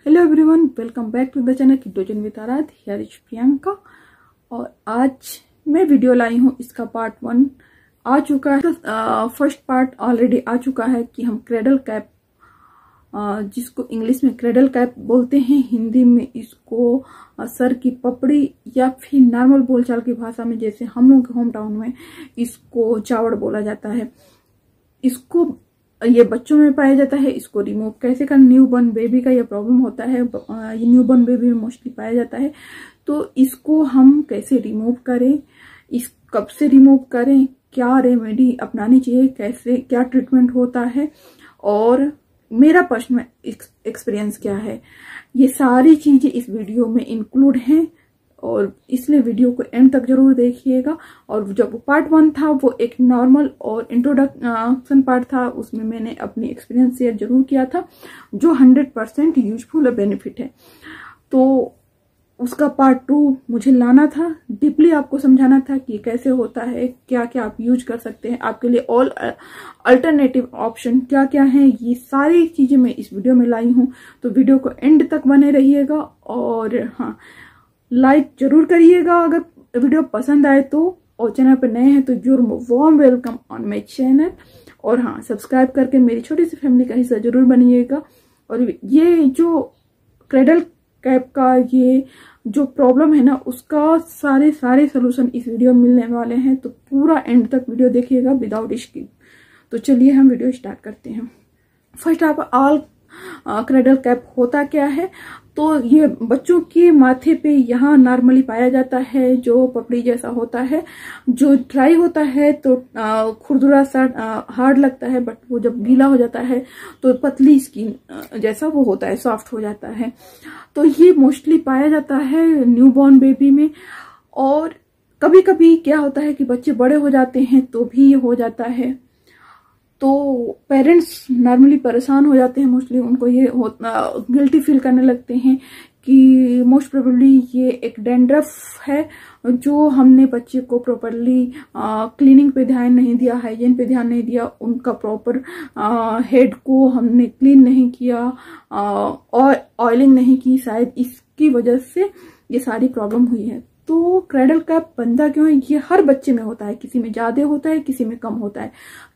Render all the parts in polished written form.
Hello everyone, welcome back to the channel ketogen with Aradh. Here is Priyanka और आज मैं video लाई हूँ। इसका पार्ट 1 आ चुका है। फर्स्ट पार्ट ऑलरेडी आ चुका है कि हम क्रेडल कैप, जिसको इंग्लिश में क्रेडल कैप बोलते हैं, हिंदी में इसको सर की पपड़ी या फिर नॉर्मल बोलचाल की भाषा में जैसे हम लोग के होम टाउन में इसको चावड़ बोला जाता है। इसको ये बच्चों में पाया जाता है। इसको रिमूव कैसे करें? न्यू बॉर्न बेबी का ये प्रॉब्लम होता है, ये न्यू बॉर्न बेबी में मोस्टली पाया जाता है। तो इसको हम कैसे रिमूव करें, इस कब से रिमूव करें, क्या रेमेडी अपनानी चाहिए, कैसे क्या ट्रीटमेंट होता है और मेरा पर्सनल एक्सपीरियंस क्या है, ये सारी चीजें इस वीडियो में इंक्लूड हैं और इसलिए वीडियो को एंड तक जरूर देखिएगा। और जब पार्ट 1 था वो एक नॉर्मल और इंट्रोडक्शन पार्ट था, उसमें मैंने अपनी एक्सपीरियंस शेयर जरूर किया था जो 100% यूजफुल और बेनिफिट है। तो उसका पार्ट 2 मुझे लाना था, डीपली आपको समझाना था कि कैसे होता है, क्या क्या आप यूज कर सकते हैं, आपके लिए ऑल अल्टरनेटिव ऑप्शन क्या क्या हैं, ये सारी चीजें मैं इस वीडियो में लाई हूँ। तो वीडियो को एंड तक बने रहिएगा और हाँ, लाइक जरूर करिएगा अगर वीडियो पसंद आए तो, और चैनल पर नए हैं तो जरूर warm welcome on my channel. और हाँ, सब्सक्राइब करके मेरी छोटी सी फैमिली का हिस्सा जरूर बनिएगा। और ये जो क्रेडल कैप का ये जो प्रॉब्लम है ना, उसका सारे सोल्यूशन इस वीडियो में मिलने वाले हैं। तो पूरा एंड तक वीडियो देखिएगा विदाउट स्किप। तो चलिए हम वीडियो स्टार्ट करते हैं। First of all, cradle cap होता क्या है? तो ये बच्चों के माथे पे यहाँ नॉर्मली पाया जाता है, जो पपड़ी जैसा होता है, जो ड्राई होता है तो खुरदुरा सा हार्ड लगता है, बट वो जब गीला हो जाता है तो पतली स्किन जैसा वो होता है, सॉफ्ट हो जाता है। तो ये मोस्टली पाया जाता है न्यूबॉर्न बेबी में। और कभी कभी क्या होता है कि बच्चे बड़े हो जाते हैं तो भी हो जाता है। तो पेरेंट्स नॉर्मली परेशान हो जाते हैं, मोस्टली उनको ये गिल्टी फील करने लगते हैं कि मोस्ट प्रोबेबली ये एक डैंड्रफ है, जो हमने बच्चे को प्रॉपरली क्लीनिंग पे ध्यान नहीं दिया, हाइजीन पे ध्यान नहीं दिया, उनका प्रॉपर हेड को हमने क्लीन नहीं किया और ऑयलिंग नहीं की, शायद इसकी वजह से ये सारी प्रॉब्लम हुई है। तो क्रेडल कैप बनता क्यों है? ये हर बच्चे में होता है, किसी में ज्यादा होता है, किसी में कम होता है।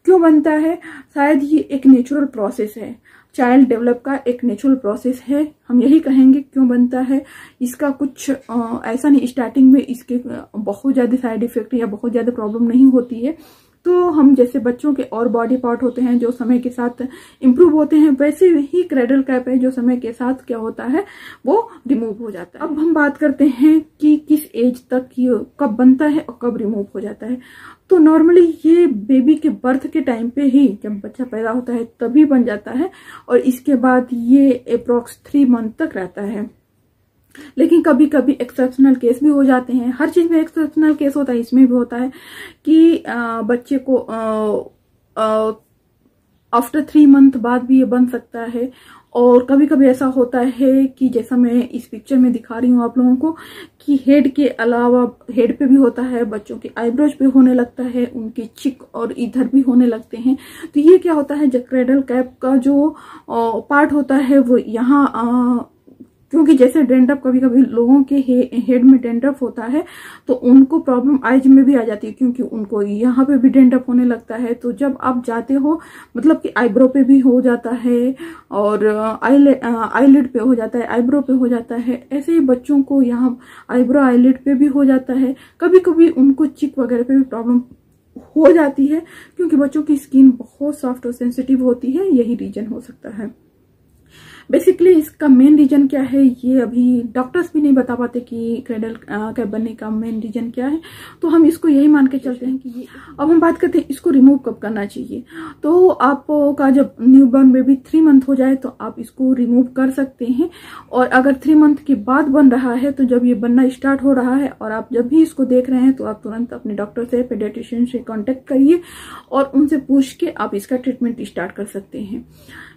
क्यों बनता है? शायद ये एक नेचुरल प्रोसेस है, चाइल्ड डेवलप का एक नेचुरल प्रोसेस है, हम यही कहेंगे। क्यों बनता है? इसका कुछ ऐसा नहीं, स्टार्टिंग में इसके बहुत ज्यादा साइड इफेक्ट या बहुत ज्यादा प्रॉब्लम नहीं होती है। तो हम जैसे बच्चों के और बॉडी पार्ट होते हैं जो समय के साथ इम्प्रूव होते हैं, वैसे ही क्रेडल कैप है जो समय के साथ क्या होता है, वो रिमूव हो जाता है। अब हम बात करते हैं कि किस एज तक ये कब बनता है और कब रिमूव हो जाता है। तो नॉर्मली ये बेबी के बर्थ के टाइम पे ही, जब बच्चा पैदा होता है तभी बन जाता है और इसके बाद ये अप्रोक्स 3 मंथ तक रहता है। लेकिन कभी कभी एक्सेप्शनल केस भी हो जाते हैं, हर चीज में एक्सेप्शनल केस होता है, इसमें भी होता है कि बच्चे को आफ्टर 3 मंथ बाद भी ये बन सकता है। और कभी कभी ऐसा होता है कि जैसा मैं इस पिक्चर में दिखा रही हूँ आप लोगों को, कि हेड के अलावा हेड पे भी होता है, बच्चों के आईब्रोज पे होने लगता है, उनके चिक और इधर भी होने लगते हैं। तो ये क्या होता है, जब क्रेडल कैप का जो पार्ट होता है वो यहाँ, क्योंकि जैसे डेंड्रफ, कभी कभी लोगों के हेड में डेंड्रफ होता है तो उनको प्रॉब्लम आईज में भी आ जाती है, क्योंकि उनको यहाँ पे भी डेंड्रफ होने लगता है। तो जब आप जाते हो, मतलब कि आईब्रो पे भी हो जाता है और आईलिड पे हो जाता है, आईब्रो पे हो जाता है, ऐसे ही बच्चों को यहाँ आईब्रो आईलिड पे भी हो जाता है। कभी कभी उनको चिक वगैरह पे भी प्रॉब्लम हो जाती है, क्योंकि बच्चों की स्किन बहुत सॉफ्ट और सेंसिटिव होती है, यही रीजन हो सकता है। बेसिकली इसका मेन रीजन क्या है, ये अभी डॉक्टर्स भी नहीं बता पाते कि क्रेडल कैप बनने का मेन रीजन क्या है। तो हम इसको यही मान के चलते हैं कि ये। अब हम बात करते हैं इसको रिमूव कब करना चाहिए। तो आपका जब न्यूबॉर्न बेबी 3 मंथ हो जाए तो आप इसको रिमूव कर सकते हैं। और अगर 3 मंथ के बाद बन रहा है, तो जब ये बनना स्टार्ट हो रहा है और आप जब भी इसको देख रहे हैं, तो आप तुरंत अपने डॉक्टर से, पेडियाट्रिशियन से कॉन्टेक्ट करिए और उनसे पूछ के आप इसका ट्रीटमेंट स्टार्ट कर सकते हैं।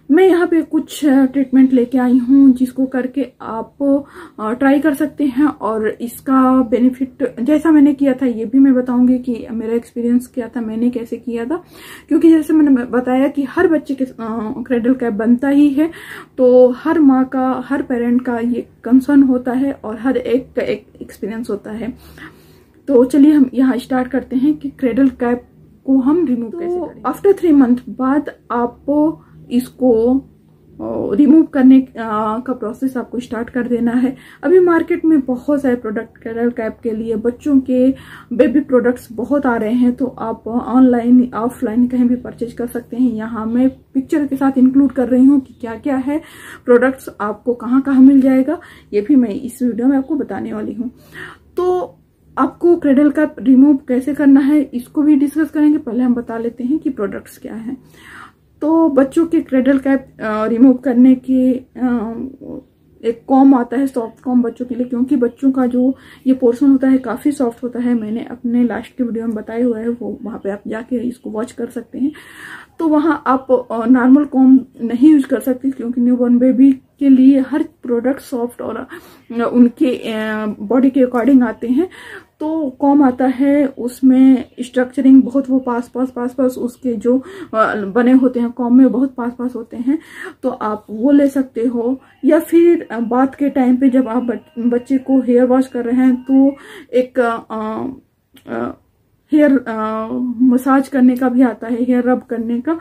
मैं यहाँ पे कुछ ट्रीटमेंट लेके आई हूँ जिसको करके आप ट्राई कर सकते हैं, और इसका बेनिफिट जैसा मैंने किया था ये भी मैं बताऊंगी कि मेरा एक्सपीरियंस क्या था, मैंने कैसे किया था। क्योंकि जैसे मैंने बताया कि हर बच्चे के क्रेडल कैप बनता ही है, तो हर माँ का, हर पेरेंट का ये कंसर्न होता है और हर एक का एक एक्सपीरियंस होता है। तो चलिए हम यहाँ स्टार्ट करते हैं कि क्रेडल कैप को हम रिमूव कैसे करें। आफ्टर 3 मंथ बाद आप इसको रिमूव करने का प्रोसेस आपको स्टार्ट कर देना है। अभी मार्केट में बहुत सारे प्रोडक्ट क्रेडल कैप के लिए, बच्चों के बेबी प्रोडक्ट्स बहुत आ रहे हैं, तो आप ऑनलाइन ऑफलाइन कहीं भी परचेज कर सकते हैं। यहाँ मैं पिक्चर के साथ इंक्लूड कर रही हूँ कि क्या क्या है प्रोडक्ट्स, आपको कहाँ कहाँ मिल जाएगा, ये भी मैं इस वीडियो में आपको बताने वाली हूँ। तो आपको क्रेडल कैप रिमूव कैसे करना है इसको भी डिस्कस करेंगे। पहले हम बता लेते हैं कि प्रोडक्ट्स क्या हैं। तो बच्चों के क्रेडल कैप रिमूव करने के एक कॉम आता है, सॉफ्ट कॉम बच्चों के लिए, क्योंकि बच्चों का जो ये पोर्शन होता है काफी सॉफ्ट होता है। मैंने अपने लास्ट के वीडियो में बताया हुआ है, वो वहां पे आप जाके इसको वॉच कर सकते हैं। तो वहां आप नॉर्मल कॉम नहीं यूज कर सकते, क्योंकि न्यूबॉर्न बेबी के लिए हर प्रोडक्ट सॉफ्ट और उनके बॉडी के अकॉर्डिंग आते हैं। तो कॉम आता है, उसमें स्ट्रक्चरिंग बहुत वो पास उसके जो बने होते हैं कॉम में बहुत पास होते हैं, तो आप वो ले सकते हो। या फिर बात के टाइम पे जब आप बच्चे को हेयर वॉश कर रहे हैं तो एक हेयर मसाज करने का भी आता है, हेयर रब करने का,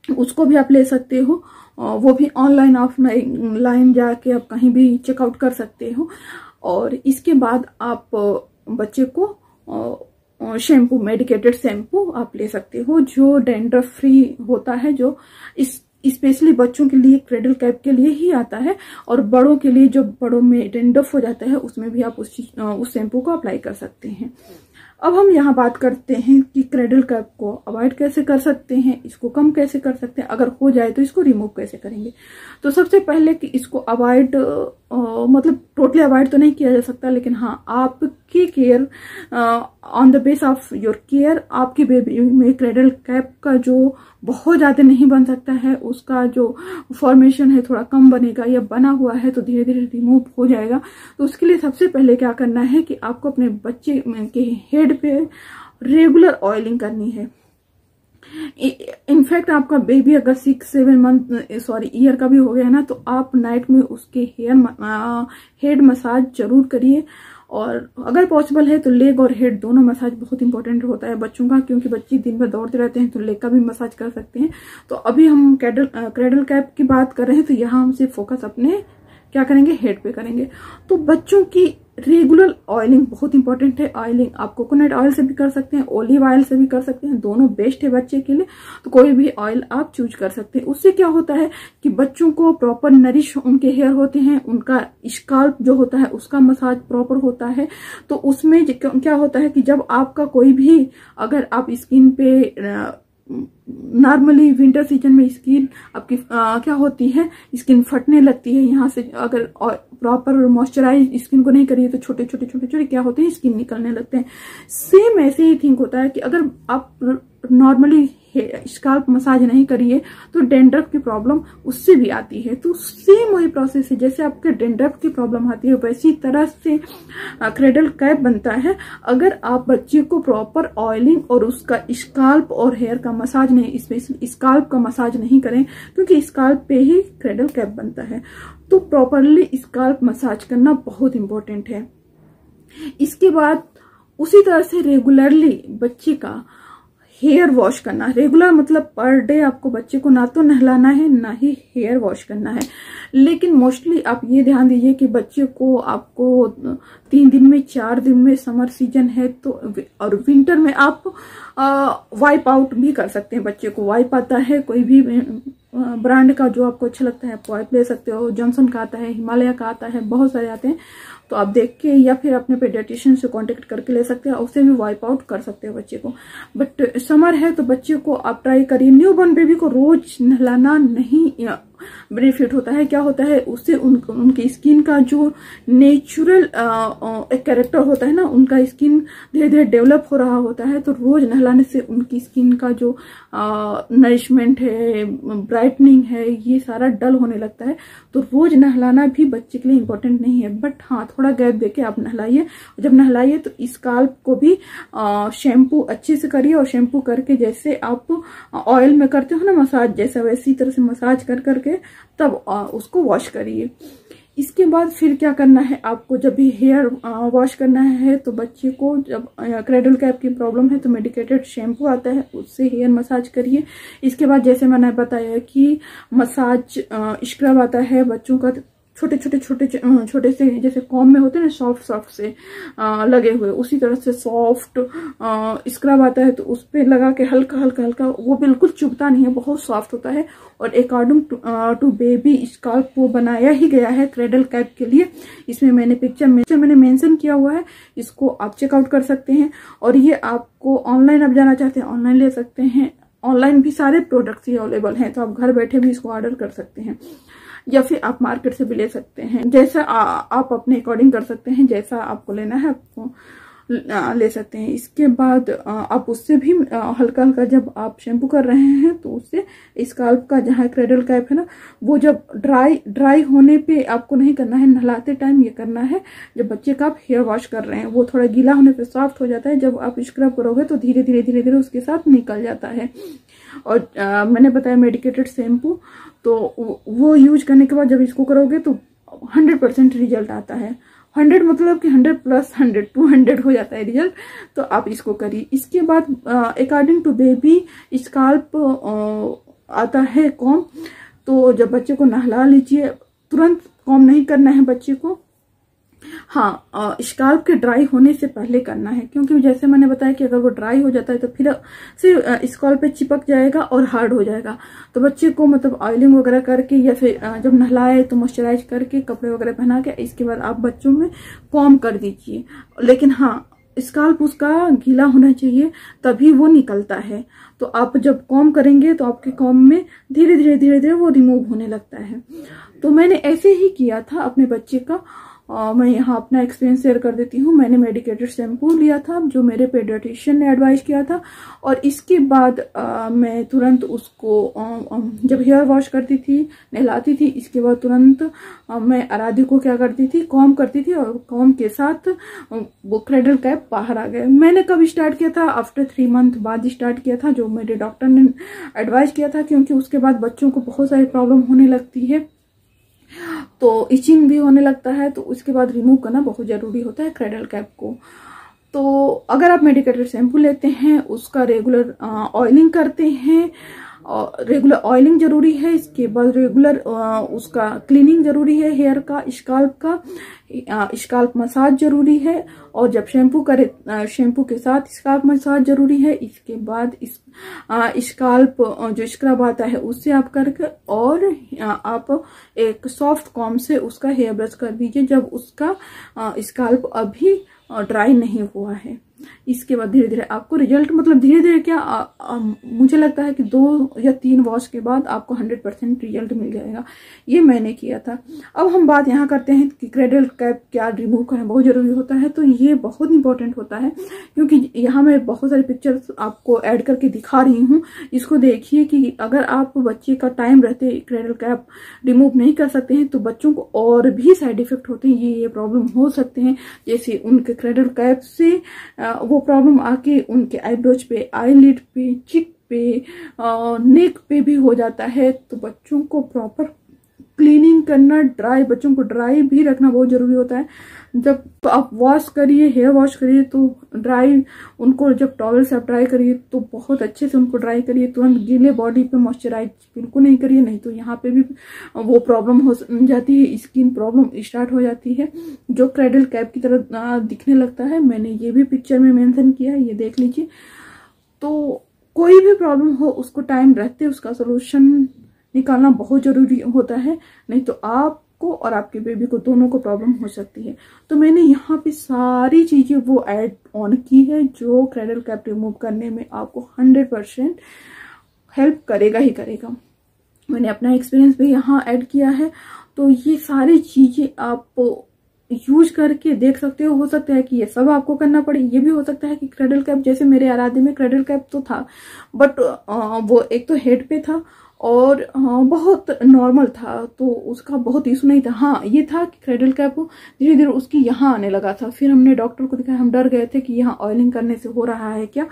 उसको भी आप ले सकते हो। वो भी ऑनलाइन ऑफलाइन जाके आप कहीं भी चेकआउट कर सकते हो। और इसके बाद आप बच्चे को शैम्पू, मेडिकेटेड शैम्पू आप ले सकते हो जो डैंड्रफ फ्री होता है, जो स्पेशली बच्चों के लिए क्रेडल कैप के लिए ही आता है। और बड़ों के लिए, जो बड़ों में डैंड्रफ हो जाता है, उसमें भी आप उस शैम्पू को अप्लाई कर सकते हैं। अब हम यहाँ बात करते हैं कि क्रेडल कैप को अवॉइड कैसे कर सकते हैं, इसको कम कैसे कर सकते हैं, अगर हो जाए तो इसको रिमूव कैसे करेंगे। तो सबसे पहले कि इसको अवॉइड मतलब टोटली अवॉइड तो नहीं किया जा सकता, लेकिन हाँ, आपकी care on the base of your care, आपके बेबी में क्रेडल कैप का जो बहुत ज्यादा नहीं बन सकता है, उसका जो फॉर्मेशन है थोड़ा कम बनेगा, या बना हुआ है तो धीरे धीरे रिमूव हो जाएगा। तो उसके लिए सबसे पहले क्या करना है कि आपको अपने बच्चे के हेड पे रेगुलर ऑयलिंग करनी है। इनफैक्ट आपका बेबी अगर 6-7 मंथ ईयर का भी हो गया ना, तो आप नाइट में उसके हेड मसाज जरूर करिए। और अगर पॉसिबल है तो लेग और हेड दोनों मसाज बहुत इंपॉर्टेंट होता है बच्चों का, क्योंकि बच्चे दिन भर दौड़ते रहते हैं, तो लेग का भी मसाज कर सकते हैं। तो अभी हम क्रेडल कैप की बात कर रहे हैं, तो यहाँ हम सिर्फ फोकस अपने क्या करेंगे, हेड पे करेंगे। तो बच्चों की रेगुलर ऑयलिंग बहुत इंपॉर्टेंट है। ऑयलिंग आप कोकोनट ऑयल से भी कर सकते हैं, ओलिव ऑयल से भी कर सकते हैं, दोनों बेस्ट है बच्चे के लिए। तो कोई भी ऑयल आप चूज कर सकते हैं। उससे क्या होता है कि बच्चों को प्रॉपर नरिश उनके हेयर होते हैं, उनका स्काल्प जो होता है उसका मसाज प्रॉपर होता है। तो उसमें क्या होता है कि जब आपका कोई भी, अगर आप स्किन पे नॉर्मली विंटर सीजन में स्किन आपकी क्या होती है, स्किन फटने लगती है यहाँ से, अगर प्रॉपर मॉइस्चराइज स्किन को नहीं करिए तो छोटे छोटे क्या होते हैं, स्किन निकलने लगते हैं। सेम ऐसे ही थिंक होता है कि अगर आप नॉर्मली स्काल्प मसाज नहीं करिए तो डैंड्रफ की प्रॉब्लम उससे भी आती है। तो सेम वही प्रोसेस है, जैसे आपके डैंड्रफ की प्रॉब्लम आती है वैसी तरह से क्रेडल कैप बनता है। अगर आप बच्चे को प्रॉपर ऑयलिंग और उसका स्काल्प और हेयर का मसाज नहीं, स्पेशली स्काल्प का मसाज नहीं करें, क्योंकि स्काल्प पे ही क्रेडल कैप बनता है, तो प्रॉपरली स्काल्प मसाज करना बहुत इंपॉर्टेंट है। इसके बाद उसी तरह से रेगुलरली बच्चे का हेयर वॉश करना। रेगुलर मतलब पर डे आपको बच्चे को ना तो नहलाना है ना ही हेयर वॉश करना है। लेकिन मोस्टली आप ये ध्यान दीजिए कि बच्चे को आपको 3 दिन में 4 दिन में, समर सीजन है तो, और विंटर में आप वाइप आउट भी कर सकते हैं। बच्चे को वाइप आता है, कोई भी ब्रांड का जो आपको अच्छा लगता है आप वाइप ले सकते हो। जॉनसन का आता है, हिमालय का आता है, बहुत सारे आते हैं, तो आप देख के या फिर अपने पेडियाट्रिशियन से कांटेक्ट करके ले सकते हैं, उससे भी वाइप आउट कर सकते हो बच्चे को। बट समर है तो बच्चे को आप ट्राई करिए, न्यूबॉर्न बेबी को रोज नहलाना नहीं, बेनिफिट होता है। क्या होता है उससे उनकी स्किन का जो नेचुरल एक कैरेक्टर होता है ना, उनका स्किन धीरे धीरे डेवलप हो रहा होता है। तो रोज नहलाने से उनकी स्किन का जो नरिशमेंट है, ब्राइटनिंग है, ये सारा डल होने लगता है। तो रोज नहलाना भी बच्चे के लिए इम्पोर्टेंट नहीं है, बट हाँ थोड़ा गैप देके आप नहलाइए। जब नहलाइए तो स्काल्प को भी शैम्पू अच्छे से करिए, और शैम्पू करके जैसे आप ऑयल में करते हो ना मसाज, जैसा वैसी तरह से मसाज कर करके तब उसको वॉश करिए। इसके बाद फिर क्या करना है आपको, जब भी हेयर वॉश करना है तो बच्चे को जब क्रेडल कैप की प्रॉब्लम है तो मेडिकेटेड शैम्पू आता है, उससे हेयर मसाज करिए। इसके बाद जैसे मैंने बताया कि मसाज स्क्रब आता है बच्चों का, छोटे से जैसे कॉम में होते हैं ना, सॉफ्ट से लगे हुए, उसी तरह से सॉफ्ट स्क्रब आता है। तो उस पे लगा के हल्का, वो बिल्कुल चुभता नहीं है, बहुत सॉफ्ट होता है। और अकॉर्डिंग टू बेबी स्काल्प वो बनाया ही गया है क्रेडल कैप के लिए। इसमें मैंने पिक्चर मैंने मेंशन किया हुआ है, इसको आप चेकआउट कर सकते हैं। और ये आपको ऑनलाइन आप जाना चाहते हैं ऑनलाइन ले सकते हैं, ऑनलाइन भी सारे प्रोडक्ट्स ही अवेलेबल हैं, तो आप घर बैठे भी इसको ऑर्डर कर सकते हैं, या फिर आप मार्केट से भी ले सकते हैं। जैसा आप अपने अकॉर्डिंग कर सकते हैं, जैसा आपको लेना है आपको ले सकते हैं। इसके बाद आप उससे भी हल्का जब आप शैम्पू कर रहे हैं तो उससे स्काल्प का जहाँ क्रेडल कैप है ना, वो जब ड्राई होने पे आपको नहीं करना है, नहलाते टाइम ये करना है। जब बच्चे का आप हेयर वॉश कर रहे हैं वो थोड़ा गीला होने पे सॉफ्ट हो जाता है, जब आप स्क्रब करोगे तो धीरे धीरे उसके साथ निकल जाता है। और मैंने बताया मेडिकेटेड शैम्पू, तो वो यूज करने के बाद जब इसको करोगे तो 100% रिजल्ट आता है। 100 मतलब कि 100 प्लस 100 200 हो जाता है रिजल्ट। तो आप इसको करिए। इसके बाद अकॉर्डिंग टू बेबी स्काल्प आता है कॉम, तो जब बच्चे को नहला लीजिए, तुरंत कॉम नहीं करना है बच्चे को। हाँ, स्काल्प के ड्राई होने से पहले करना है, क्योंकि जैसे मैंने बताया कि अगर वो ड्राई हो जाता है तो फिर से स्काल्प पे चिपक जाएगा और हार्ड हो जाएगा। तो बच्चे को मतलब ऑयलिंग वगैरह करके या फिर जब नहलाए तो मॉइस्चराइज करके कपड़े वगैरह पहना के इसके बाद आप बच्चों में कॉम कर दीजिए। लेकिन हाँ, स्काल्प उसका गीला होना चाहिए तभी वो निकलता है। तो आप जब कॉम करेंगे तो आपके कॉम में धीरे धीरे वो रिमूव होने लगता है। तो मैंने ऐसे ही किया था अपने बच्चे का। मैं यहाँ अपना एक्सपीरियंस शेयर कर देती हूँ। मैंने मेडिकेटेड शैम्पू लिया था जो मेरे पेडियाट्रिशियन ने एडवाइस किया था, और इसके बाद मैं तुरंत उसको जब हेयर वॉश करती थी, नहलाती थी, इसके बाद तुरंत मैं आराध्य को क्या करती थी, कॉम करती थी, और कॉम के साथ वो क्रेडल कैप बाहर आ गए। मैंने कब स्टार्ट किया था, आफ्टर 3 मंथ बाद स्टार्ट किया था, जो मेरे डॉक्टर ने एडवाइस किया था, क्योंकि उसके बाद बच्चों को बहुत सारी प्रॉब्लम होने लगती है, तो इचिंग भी होने लगता है। तो उसके बाद रिमूव करना बहुत जरूरी होता है क्रेडल कैप को। तो अगर आप मेडिकेटेड शैम्पू लेते हैं, उसका रेगुलर ऑयलिंग करते हैं, रेगुलर ऑयलिंग जरूरी है, इसके बाद रेगुलर उसका क्लीनिंग जरूरी है हेयर का, स्काल्प का, स्काल्प मसाज जरूरी है, और जब शैम्पू करे शैम्पू के साथ स्काल्प मसाज जरूरी है। इसके बाद स्काल्प जो स्क्रब आता है उससे आप करके, और आप एक सॉफ्ट कॉम से उसका हेयर ब्रश कर दीजिए जब उसका स्काल्प अभी ड्राई नहीं हुआ है। इसके बाद धीरे धीरे आपको रिजल्ट, मतलब धीरे धीरे क्या मुझे लगता है कि 2 या 3 वॉश के बाद आपको 100% रिजल्ट मिल जाएगा। ये मैंने किया था। अब हम बात यहाँ करते हैं कि क्रेडल कैप क्या रिमूव करना बहुत जरूरी होता है। तो ये बहुत इंपॉर्टेंट होता है, क्योंकि यहाँ मैं बहुत सारे पिक्चर्स आपको ऐड करके दिखा रही हूँ। इसको देखिए कि अगर आप बच्चे का टाइम रहते क्रेडल कैप रिमूव नहीं कर सकते हैं तो बच्चों को और भी साइड इफेक्ट होते हैं, ये प्रॉब्लम हो सकते हैं। जैसे उनके क्रेडल कैप से वो प्रॉब्लम आके उनके आईब्रोज पे, आईलिड पे, चिक पे, नेक पे भी हो जाता है। तो बच्चों को प्रॉपर क्लीनिंग करना, बच्चों को ड्राई भी रखना बहुत जरूरी होता है। जब आप वॉश करिए, हेयर वॉश करिए तो ड्राई उनको, जब टॉवल से आप ड्राई करिए तो बहुत अच्छे से उनको ड्राई करिए। तुरंत गीले बॉडी पे मॉइस्चराइज बिल्कुल नहीं करिए, नहीं तो यहाँ पे भी वो प्रॉब्लम हो जाती है, स्किन प्रॉब्लम स्टार्ट हो जाती है जो क्रेडल कैप की तरह दिखने लगता है। मैंने ये भी पिक्चर में मेंशन किया है, ये देख लीजिए। तो कोई भी प्रॉब्लम हो उसको टाइम रहते उसका सोल्यूशन निकालना बहुत जरूरी होता है, नहीं तो आपको और आपके बेबी को दोनों को प्रॉब्लम हो सकती है। तो मैंने यहाँ पे सारी चीजें वो ऐड ऑन की है जो क्रेडल कैप रिमूव करने में आपको 100% हेल्प करेगा ही करेगा। मैंने अपना एक्सपीरियंस भी यहाँ ऐड किया है। तो ये सारी चीजें आप यूज करके देख सकते हो सकता है कि ये सब आपको करना पड़े। ये भी हो सकता है कि क्रेडल कैप, जैसे मेरे आराध्य में क्रेडल कैप तो था, बट वो एक तो हेड पे था और बहुत नॉर्मल था, तो उसका बहुत इशू नहीं था। हाँ, ये था कि क्रेडल कैप धीरे धीरे उसकी यहाँ आने लगा था। फिर हमने डॉक्टर को दिखाया, हम डर गए थे कि यहाँ ऑयलिंग करने से हो रहा है क्या,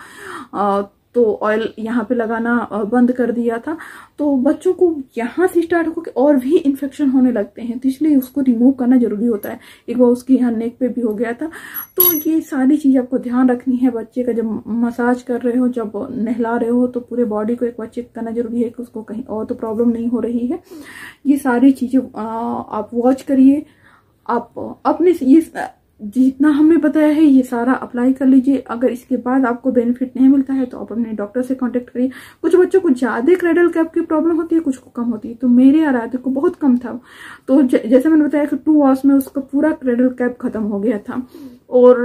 तो ऑयल यहाँ पे लगाना बंद कर दिया था। तो बच्चों को यहाँ से स्टार्ट होकर और भी इन्फेक्शन होने लगते हैं, तो इसलिए उसको रिमूव करना जरूरी होता है। एक बार उसकी यहाँ नेक पे भी हो गया था। तो ये सारी चीज आपको ध्यान रखनी है बच्चे का। जब मसाज कर रहे हो, जब नहला रहे हो, तो पूरे बॉडी को एक बार चेक करना जरूरी है कि उसको कहीं और तो प्रॉब्लम नहीं हो रही है। ये सारी चीजें आप वॉच करिए। आप अपने ये जितना हमने बताया है ये सारा अप्लाई कर लीजिए। अगर इसके बाद आपको बेनिफिट नहीं मिलता है तो आप अपने डॉक्टर से कांटेक्ट करिए। कुछ बच्चों को ज्यादा क्रेडल कैप की प्रॉब्लम होती है, कुछ को कम होती है। तो मेरे आराध्य को बहुत कम था, तो जैसे मैंने बताया कि 2 आवर्स में उसका पूरा क्रेडल कैप खत्म हो गया था। और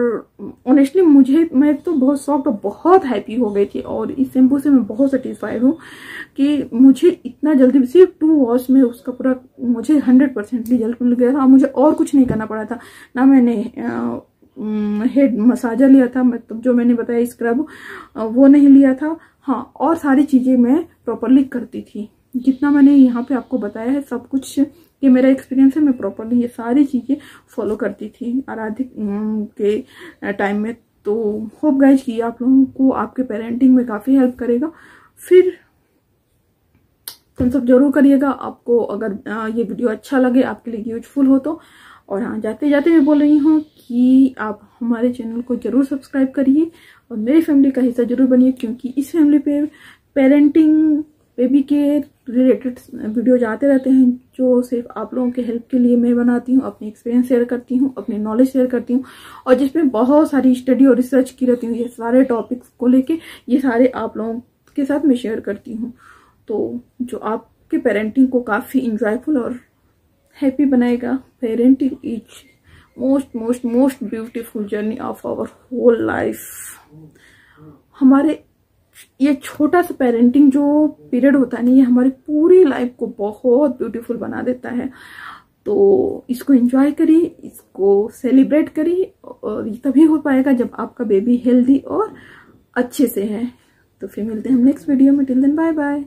ऑनेस्टली मैं तो बहुत शॉक्ड और बहुत हैप्पी हो गई थी। और इस शैम्पू से मैं बहुत सेटिस्फाइड हूँ कि मुझे इतना जल्दी, सिर्फ 2 आवर्स में उसका पूरा मुझे 100% रिजल्ट मिल गया था। मुझे और कुछ नहीं करना पड़ा था। ना मैंने हेड मसाजर लिया था, मतलब जो मैंने बताया स्क्रब वो नहीं लिया था। हाँ, और सारी चीजें मैं प्रॉपरली करती थी। जितना मैंने यहाँ पे आपको बताया है सब कुछ, ये मेरा एक्सपीरियंस है, मैं प्रॉपरली ये सारी चीजें फॉलो करती थी आराध्य के टाइम में। तो होप गाइज कि आप लोगों को आपके पेरेंटिंग में काफी हेल्प करेगा। फिर तुम सब जरूर करिएगा। आपको अगर ये वीडियो अच्छा लगे, आपके लिए यूजफुल हो तो। और हाँ, जाते जाते मैं बोल रही हूँ कि आप हमारे चैनल को जरूर सब्सक्राइब करिए और मेरी फैमिली का हिस्सा जरूर बनिए, क्योंकि इस फैमिली पे पेरेंटिंग, बेबी के रिलेटेड वीडियो आते रहते हैं, जो सिर्फ आप लोगों के हेल्प के लिए मैं बनाती हूँ। अपने एक्सपीरियंस शेयर करती हूँ, अपने नॉलेज शेयर करती हूँ, और जिसमें बहुत सारी स्टडी और रिसर्च की रहती हूँ। ये सारे टॉपिक्स को लेके ये सारे आप लोगों के साथ मैं शेयर करती हूँ, तो जो आपके पेरेंटिंग को काफी इंजॉयफुल और हैप्पी बनाएगा। Parenting is most beautiful journey of our whole life. हमारे ये छोटा सा पेरेंटिंग जो पीरियड होता है ना, ये हमारी पूरी लाइफ को बहुत ब्यूटीफुल बना देता है। तो इसको एंजॉय करिए, इसको सेलिब्रेट करिए, और ये तभी हो पाएगा जब आपका बेबी हेल्दी और अच्छे से है। तो फिर मिलते हैं हम नेक्स्ट वीडियो में। Till then bye bye.